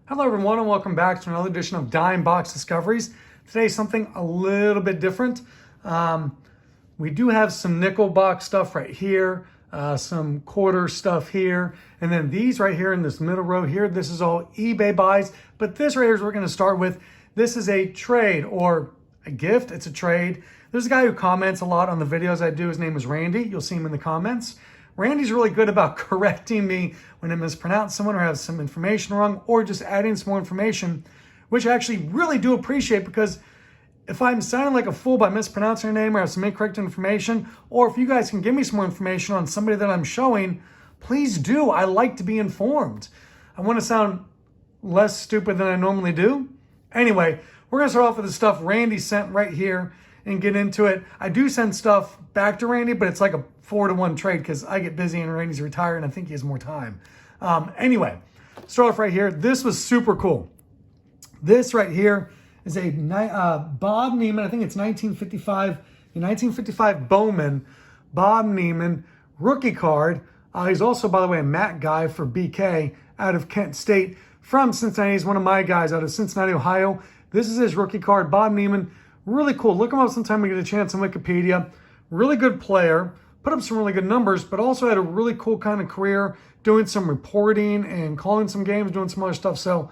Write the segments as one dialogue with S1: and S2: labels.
S1: Hello everyone and welcome back to another edition of Dime Box Discoveries. Today something a little bit different. We do have some nickel box stuff right here, some quarter stuff here, and then these right here in this middle row here, this is all eBay buys, but this right here is what we're gonna start with. This is a trade or a gift, it's a trade. There's a guy who comments a lot on the videos I do. His name is Randy. You'll see him in the comments. Randy's really good about correcting me when I mispronounce someone or have some information wrong or just adding some more information, which I actually really do appreciate, because if I'm sounding like a fool by mispronouncing your name or have some incorrect information, or if you guys can give me some more information on somebody that I'm showing, please do. I like to be informed. I want to sound less stupid than I normally do. Anyway, we're going to start off with the stuff Randy sent right here and get into it. I do send stuff back to Randy, but it's like a 4-to-1 trade because I get busy and Randy's retired and I think he has more time. Anyway, start off right here. This was super cool. This right here is a Bob Neiman. I think it's 1955 Bowman Bob Neiman rookie card. He's also, by the way, a Mac guy for BK out of Kent State from Cincinnati. He's one of my guys out of Cincinnati, Ohio. This is his rookie card, Bob Neiman. Really cool. Look him up sometime when you get a chance on Wikipedia. Really good player. Put up some really good numbers, but also had a really cool kind of career doing some reporting and calling some games, doing some other stuff. So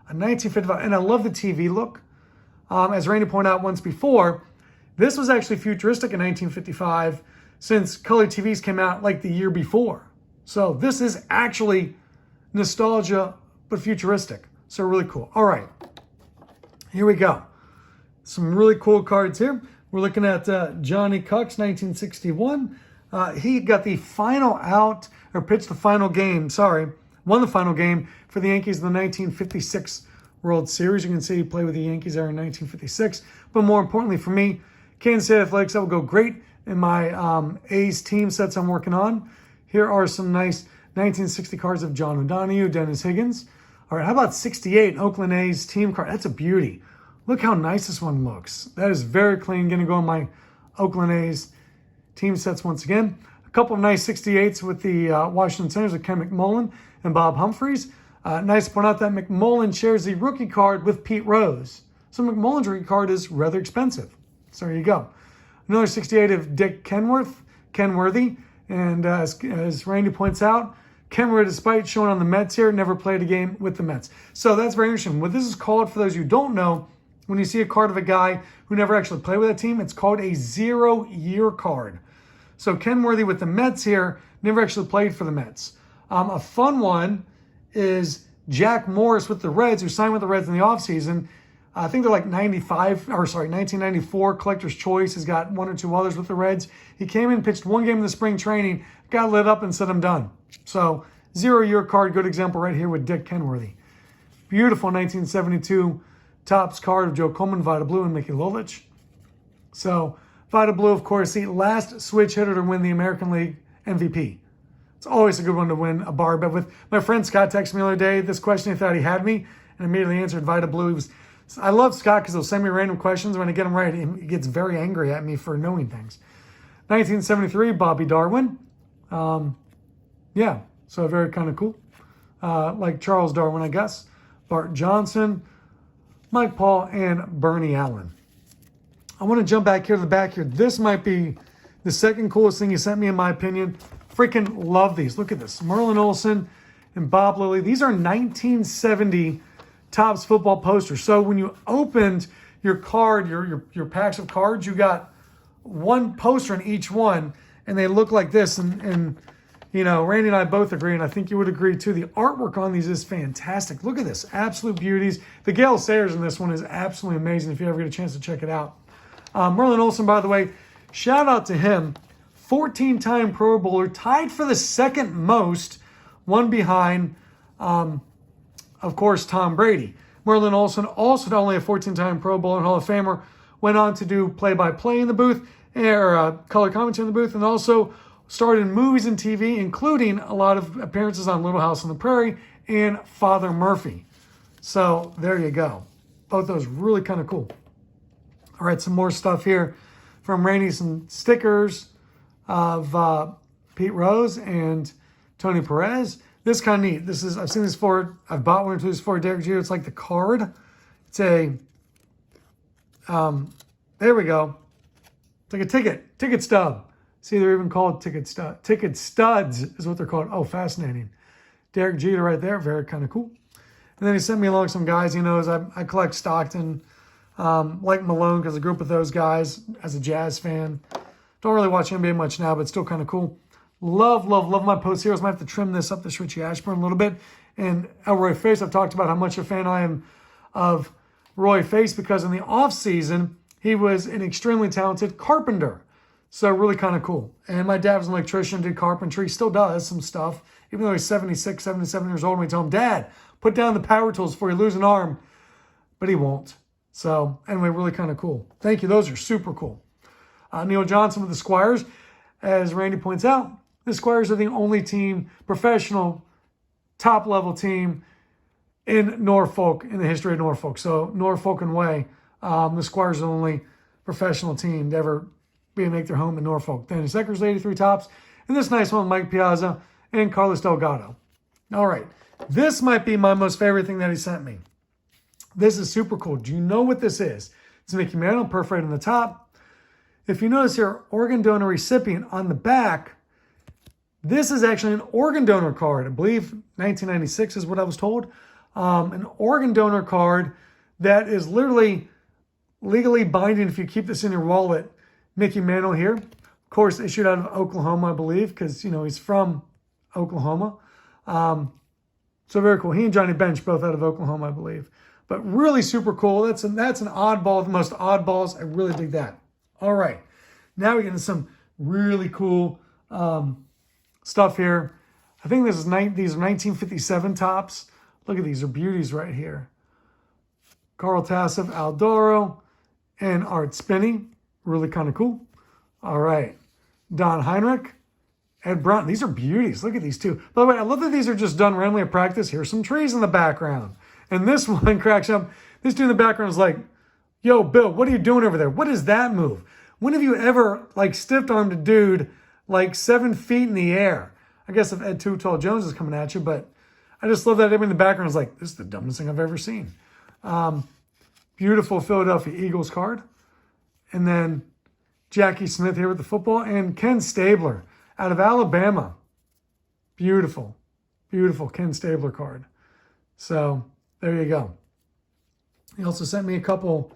S1: a 1955, and I love the TV look. As Randy pointed out once before, this was actually futuristic in 1955 since color TVs came out like the year before. So this is actually nostalgia, but futuristic. So really cool. All right, here we go. Some really cool cards here. We're looking at Johnny Cucks, 1961. He got the final out, or pitched the final game, won the final game for the Yankees in the 1956 World Series. You can see he played with the Yankees there in 1956. But more importantly for me, Kansas City Athletics, that will go great in my A's team sets I'm working on. Here are some nice 1960 cards of John O'Donohue, Dennis Higgins. All right, how about 68 Oakland A's team card? That's a beauty. Look how nice this one looks. That is very clean. Going to go in my Oakland A's team sets once again. A couple of nice 68s with the Washington Senators with Ken McMullen and Bob Humphries. Nice to point out that McMullen shares the rookie card with Pete Rose. So McMullen's rookie card is rather expensive. So there you go. Another 68 of Dick Kenworthy. And as Randy points out, Kenworthy, despite showing on the Mets here, never played a game with the Mets. So that's very interesting. What this is called, for those who don't know, when you see a card of a guy who never actually played with a team, it's called a 0-year card. So Kenworthy with the Mets here never actually played for the Mets. A fun one is Jack Morris with the Reds, who signed with the Reds in the offseason. I think they're like 1994 Collector's Choice. Has got one or two others with the Reds. He came in, pitched one game in the spring training, got lit up and said, I'm done. So 0-year card, good example right here with Dick Kenworthy. Beautiful 1972 Topps card of Joe Coleman, Vida Blue, and Mickey Lolich. So Vida Blue, of course, the last switch hitter to win the American League MVP. It's always a good one to win a bar bet with. My friend Scott texted me the other day this question. He thought he had me, and immediately answered Vida Blue. I love Scott because he'll send me random questions. When I get them right, he gets very angry at me for knowing things. 1973, Bobby Darwin. Yeah, so very kind of cool. Like Charles Darwin, I guess. Bart Johnson, Mike Paul, and Bernie Allen. I want to jump back here to the back here. This might be the second coolest thing he sent me, in my opinion. Freaking love these. Look at this. Merlin Olsen and Bob Lilly. These are 1970 Topps football posters. So when you opened your card, your packs of cards, you got one poster in each one, and they look like this. And you know, Randy and I both agree, and I think you would agree too. The artwork on these is fantastic. Look at this, absolute beauties. The Gale Sayers in this one is absolutely amazing if you ever get a chance to check it out. Merlin Olsen, by the way, shout out to him. 14-time Pro Bowler, tied for the second most, one behind, of course, Tom Brady. Merlin Olsen, also not only a 14-time Pro Bowler and Hall of Famer, went on to do play-by-play in the booth, or color commentary in the booth, and also starred in movies and TV, including a lot of appearances on Little House on the Prairie and Father Murphy. So there you go. Both those really kind of cool. All right, some more stuff here from Randy. Some stickers of Pete Rose and Tony Perez. This kind of neat. This is, I've seen this for, I've bought one or two for Derek Jeter. It's like the card. It's a, there we go. It's like a ticket stub. See, they're even called ticket studs is what they're called. Oh, fascinating. Derek Jeter right there. Very kind of cool. And then he sent me along some guys he knows. I collect Stockton, like Malone, because I grew up with those guys as a Jazz fan. Don't really watch NBA much now, but still kind of cool. Love my post heroes. Might have to trim this up, this Richie Ashburn, a little bit. And Elroy Face, I've talked about how much a fan I am of Roy Face, because in the offseason, he was an extremely talented carpenter. So really kind of cool. And my dad was an electrician, did carpentry, still does some stuff. Even though he's 76, 77 years old, and we tell him, Dad, put down the power tools before you lose an arm. But he won't. So anyway, really kind of cool. Thank you. Those are super cool. Neil Johnson with the Squires. As Randy points out, the Squires are the only team, professional, top-level team in Norfolk, in the history of Norfolk. So Norfolk and Way, the Squires are the only professional team to ever make their home in Norfolk. Then Seckers 83 Tops, and this nice one, Mike Piazza and Carlos Delgado. All right, this might be my most favorite thing that he sent me. This is super cool. Do you know what this is? It's Mickey Mantle, perforated on the top. If you notice here, organ donor recipient on the back, this is actually an organ donor card. I believe 1996 is what I was told. An organ donor card that is literally legally binding if you keep this in your wallet. Mickey Mantle here. Of course, issued out of Oklahoma, I believe, because, you know, he's from Oklahoma. So very cool. He and Johnny Bench both out of Oklahoma, I believe. But really super cool. That's an oddball, the most oddballs. I really dig that. All right. Now we get into some really cool stuff here. I think these are 1957 tops. Look at these. They're beauties right here. Carl Tassif, Al Doro, and Art Spinney. Really kind of cool. All right. Don Heinrich, Ed Brown. These are beauties. Look at these two. By the way, I love that these are just done randomly at practice. Here's some trees in the background. And this one cracks up. This dude in the background is like, yo, Bill, what are you doing over there? What is that move? When have you ever, like, stiff-armed a dude, like, 7 feet in the air? I guess if Ed Too Tall Jones is coming at you, but I just love that everybody in the background is like, this is the dumbest thing I've ever seen. Beautiful Philadelphia Eagles card. And then Jackie Smith here with the football. And Ken Stabler out of Alabama. Beautiful. Beautiful Ken Stabler card. So there you go. He also sent me a couple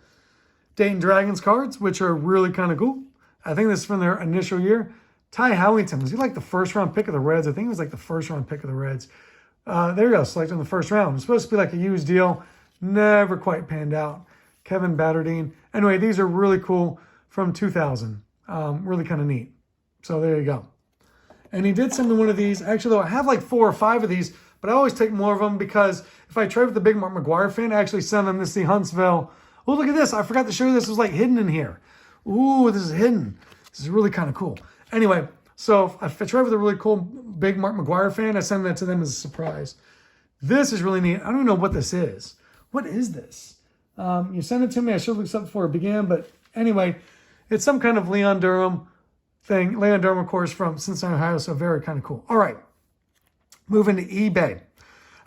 S1: Dayton Dragons cards, which are really kind of cool. I think this is from their initial year. Ty Howington, was he like the first round pick of the Reds? I think he was like the first round pick of the Reds. There you go, selected in the first round. It was supposed to be like a used deal. Never quite panned out. Kevin Batterdine. Anyway, these are really cool from 2000. Really kind of neat. So there you go. And he did send me one of these. Actually, though, I have like 4 or 5 of these, but I always take more of them because if I trade with the big Mark McGwire fan, I actually send them this, the Huntsville. Oh, look at this. I forgot to show you this. It was like hidden in here. Ooh, this is hidden. This is really kind of cool. Anyway, so if I trade with a really cool big Mark McGwire fan, I send that to them as a surprise. This is really neat. I don't even know what this is. What is this? You sent it to me. I should have looked up before it began. But anyway, it's some kind of Leon Durham thing. Leon Durham, of course, from Cincinnati, Ohio. So very kind of cool. All right. Moving to eBay.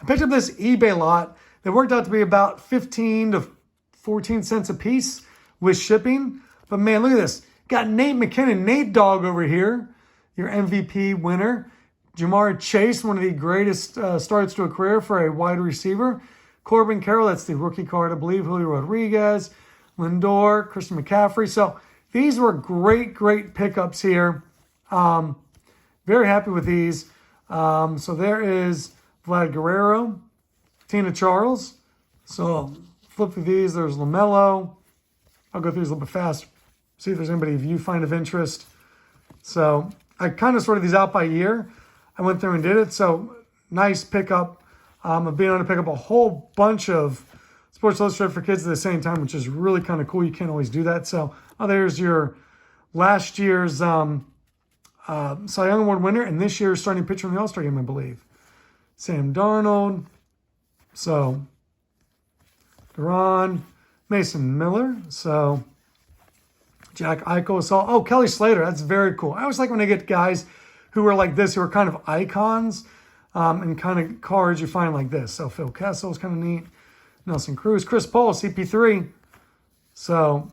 S1: I picked up this eBay lot that worked out to be about 15 to 14 cents a piece with shipping. But man, look at this. Got Nate McKinnon, Nate Dogg over here, your MVP winner. Jamar Chase, one of the greatest starts to a career for a wide receiver. Corbin Carroll, that's the rookie card, I believe. Julio Rodriguez, Lindor, Christian McCaffrey. So these were great, great pickups here. Very happy with these. So there is Vlad Guerrero, Tina Charles. So flip through these. There's LaMelo. I'll go through these a little bit fast. See if there's anybody you find of interest. So I kind of sorted these out by year. I went through and did it. So nice pickup. Of being able to pick up a whole bunch of Sports Illustrated for kids at the same time, which is really kind of cool. You can't always do that. So there's your last year's Cy Young Award winner and this year's starting pitcher in the All-Star game, I believe. Sam Darnold. So Duran, Mason Miller. So Jack Eichel. Oh, Kelly Slater. That's very cool. I always like when I get guys who are like this, who are kind of icons. and kind of cards you find like this. So Phil Kessel's kind of neat. Nelson Cruz, Chris Paul, CP3. So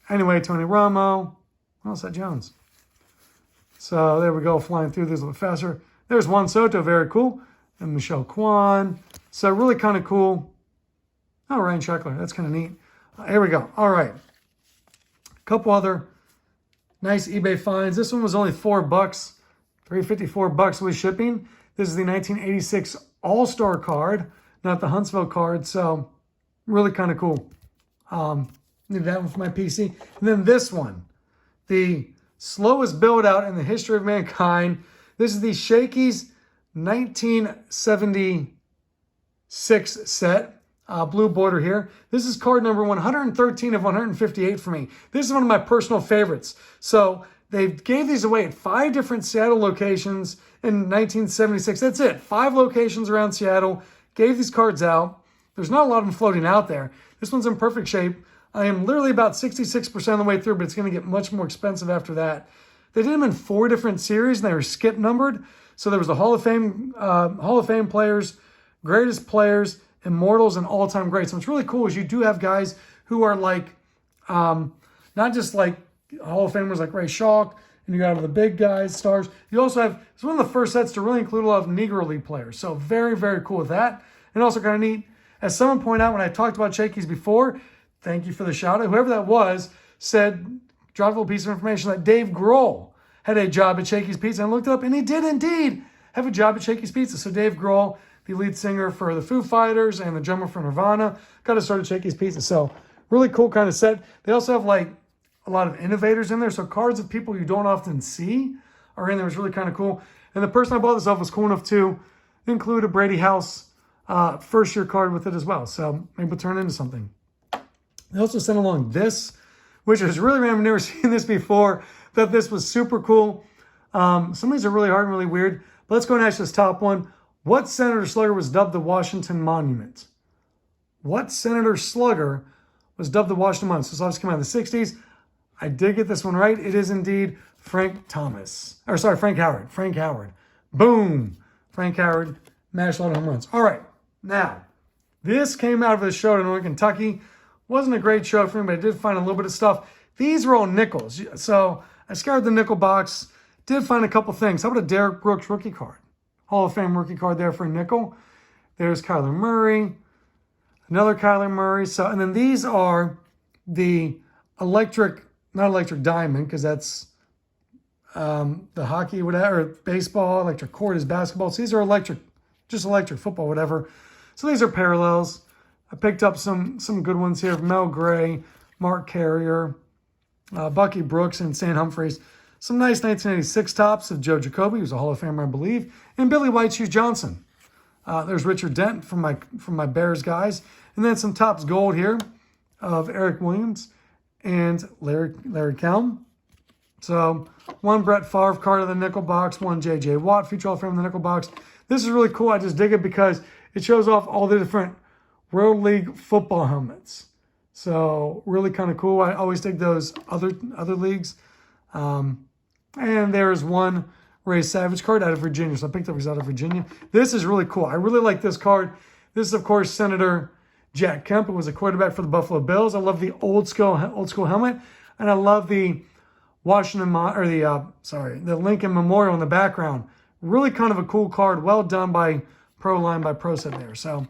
S1: anyway, Tony Romo. What else? That Jones. So there we go, flying through these a little faster. There's Juan Soto, very cool. And Michelle Kwan. So really kind of cool. Oh, Ryan Sheckler, that's kind of neat. Here we go. All right. A couple other nice eBay finds. This one was only $4. $354 with shipping. This is the 1986 All-Star card, not the Huntsville card. So really kind of cool. Need that one for my PC. And then this one, the slowest build out in the history of mankind. This is the Shakey's 1976 set. Blue border here. This is card number 113 of 158 for me. This is one of my personal favorites. So they gave these away at 5 different Seattle locations in 1976. That's it. 5 locations around Seattle. Gave these cards out. There's not a lot of them floating out there. This one's in perfect shape. I am literally about 66% of the way through, but it's going to get much more expensive after that. They did them in 4 different series, and they were skip numbered. So there was the Hall of Fame players, greatest players, immortals, and all-time greats. And what's really cool is you do have guys who are like, not just like Hall of Famers like Ray Schalk, and you got the big guys, stars. You also have, it's one of the first sets to really include a lot of Negro League players. So very, very cool with that. And also kind of neat, as someone pointed out when I talked about Shakey's before, thank you for the shout out, whoever that was, said, dropped a little piece of information that Dave Grohl had a job at Shakey's Pizza. And I looked it up, and he did indeed have a job at Shakey's Pizza. So Dave Grohl, the lead singer for the Foo Fighters and the drummer for Nirvana, got to start at Shakey's Pizza. So really cool kind of set. They also have like a lot of innovators in there. So cards of people you don't often see are in there. It's really kind of cool. And the person I bought this off was cool enough to include a Brady House first year card with it as well. So maybe it'll turn into something. They also sent along this, which is really random. I've never seen this before. Thought this was super cool. Some of these are really hard and really weird. But let's go and ask this top one. What Senator Slugger was dubbed the Washington Monument? What Senator Slugger was dubbed the Washington Monument? So this obviously came out in the 60s. I did get this one right. It is indeed Frank Howard. Frank Howard. Boom. Frank Howard. Mashed a lot of home runs. All right. Now, this came out of a show in Northern Kentucky. Wasn't a great show for me, but I did find a little bit of stuff. These were all nickels. So I scoured the nickel box. Did find a couple things. How about a Derek Brooks rookie card? Hall of Fame rookie card there for a nickel. There's Kyler Murray. Another Kyler Murray. So, and then these are the electric, not electric diamond, because that's the hockey, whatever, or baseball. Electric court is basketball. So these are electric, just electric football, whatever. So these are parallels. I picked up some good ones here. Mel Gray, Mark Carrier, Bucky Brooks, and St. Humphreys. Some nice 1986 tops of Joe Jacoby, who's a Hall of Famer, I believe, and Billy White Shoes Johnson. There's Richard Dent from my Bears guys, and then some tops gold here of Eric Williams and Larry Kelm. So one Brett Favre card of the nickel box, one J.J. Watt future Hall of Fame in the nickel box. This is really cool. I just dig it because it shows off all the different World League football helmets. So really kind of cool. I always dig those other leagues. And there's one Ray Savage card out of Virginia. So I picked up these out of Virginia. This is really cool. I really like this card. This is, of course, Senator Jack Kemp, who was a quarterback for the Buffalo Bills. I love the old school helmet. And I love the the Lincoln Memorial in the background. Really kind of a cool card. Well done by ProLine, by ProSet there. So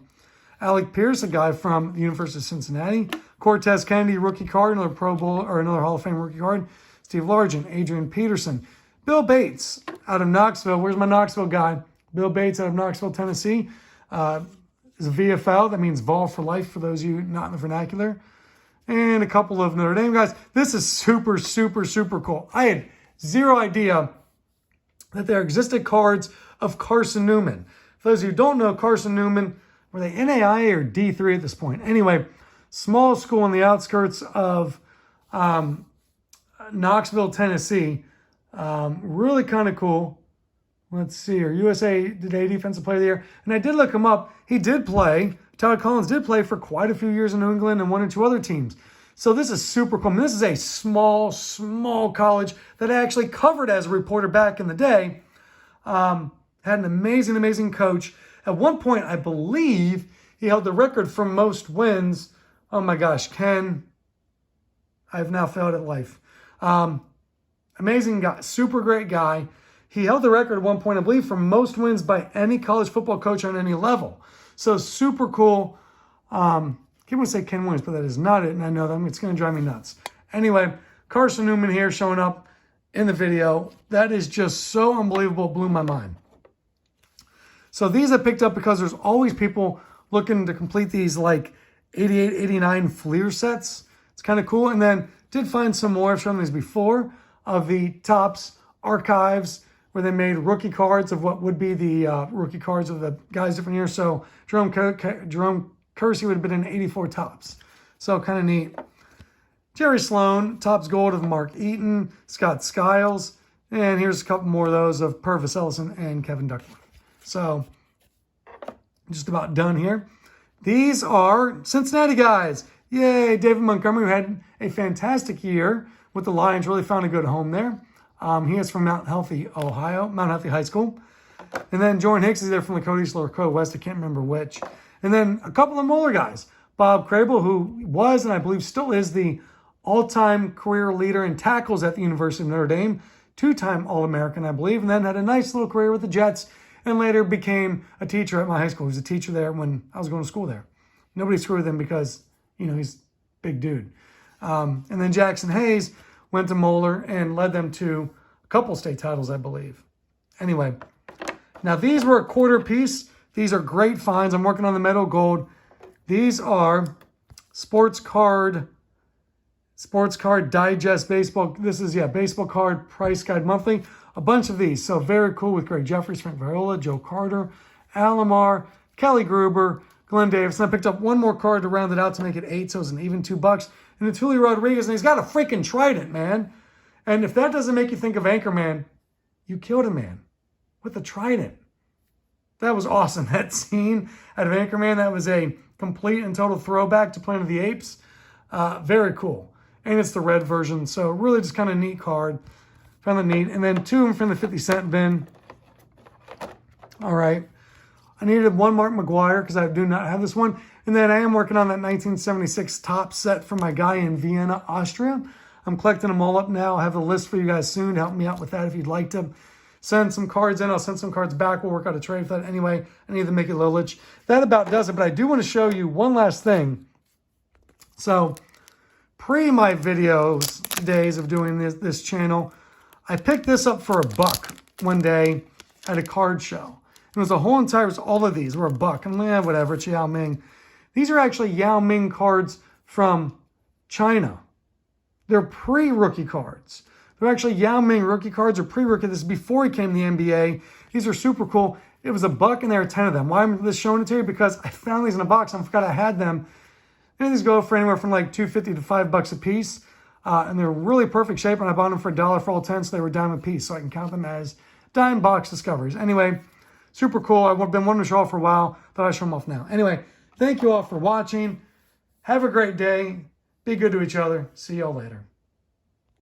S1: Alec Pierce, a guy from the University of Cincinnati. Cortez Kennedy, rookie card, another Pro Bowl or another Hall of Fame rookie card. Steve Largent, Adrian Peterson. Bill Bates out of Knoxville. Where's my Knoxville guy? Bill Bates out of Knoxville, Tennessee. Is a VFL. That means Vol for life for those of you not in the vernacular. And a couple of Notre Dame guys. This is super, super, super cool. I had zero idea that there existed cards of Carson Newman. For those of you who don't know, Carson Newman, were they NAIA or D3 at this point? Anyway, small school on the outskirts of Knoxville, Tennessee. Really kind of cool. Let's see here. USA Today Defensive Player of the Year. And I did look him up. He did play. Todd Collins did play for quite a few years in New England and 1 or 2 other teams. So this is super cool. I mean, this is a small college that I actually covered as a reporter back in the day. Had Had an amazing, amazing coach. At one point, I believe he held the record for most wins. Oh my gosh, Ken, I've now failed at life. Amazing guy, super great guy. He held the record at one point, I believe, for most wins by any college football coach on any level. So super cool. I keep want to say Ken Williams, but that is not it, and I know that it's going to drive me nuts. Anyway, Carson Newman here showing up in the video. That is just so unbelievable. Blew my mind. So these I picked up because there's always people looking to complete these like 88, 89 Fleer sets. It's kind of cool. And then did find some more, I've shown these before, of the Topps archives where they made rookie cards of what would be the rookie cards of the guys different years. So Jerome Kersey would have been in 84 Topps. So kind of neat. Jerry Sloan, Topps Gold of Mark Eaton, Scott Skiles, and here's a couple more of those of Purvis Ellison and Kevin Duckworth. So just about done here. These are Cincinnati guys. Yay, David Montgomery, who had a fantastic year with the Lions, really found a good home there. He is from Mount Healthy, Ohio, Mount Healthy High School. And then Jordan Hicks is there from Lakota East, Lakota West, I can't remember which. And then a couple of Moeller guys. Bob Crable, who was, and I believe still is, the all-time career leader in tackles at the University of Notre Dame. Two-time All-American, I believe. And then had a nice little career with the Jets. And later became a teacher at my high school. He was a teacher there when I was going to school there. Nobody screwed with him because, you know, he's a big dude. And then Jackson Hayes went to Moeller and led them to a couple state titles, I believe. Anyway, now these were a quarter piece. These are great finds. I'm working on the Meadow Gold. These are Sports Card Digest Baseball. This is, Baseball Card Price Guide Monthly. A bunch of these. So very cool with Greg Jeffries, Frank Viola, Joe Carter, Alomar, Kelly Gruber, Glenn Davis. And I picked up one more card to round it out to make it 8, so it's an even $2. And it's Julio Rodriguez, and he's got a freaking trident, man. And if that doesn't make you think of Anchorman, you killed a man with a trident. That was awesome. That scene out of Anchorman, that was a complete and total throwback to Planet of the Apes. Very cool. And it's the red version, so really just kind of neat card. Found it neat. And then 2 of them from the 50 cent bin. All right. I needed one Mark McGuire because I do not have this one. And then I am working on that 1976 top set for my guy in Vienna, Austria. I'm collecting them all up now. I'll have a list for you guys soon to help me out with that if you'd like to send some cards in. I'll send some cards back. We'll work out a trade for that. Anyway, I need to make it Lilich. That about does it. But I do want to show you one last thing. So pre my videos days of doing this channel, I picked this up for $1 one day at a card show. It was a whole entire, it was all of these were $1. I'm like, whatever, it's Yao Ming. These are actually Yao Ming cards from China. They're pre-rookie cards. They're actually Yao Ming rookie cards or pre-rookie. This is before he came to the NBA. These are super cool. It was $1 and there are 10 of them. Why am I just showing it to you? Because I found these in a box and I forgot I had them. And these go for anywhere from like $2.50 to $5 a piece. And they're really perfect shape, and I bought them for $1 for all 10, so they were dime a piece, so I can count them as dime box discoveries. Anyway, super cool. I've been wanting to show off for a while. Thought I'd show them off now. Anyway, thank you all for watching. Have a great day. Be good to each other. See y'all later.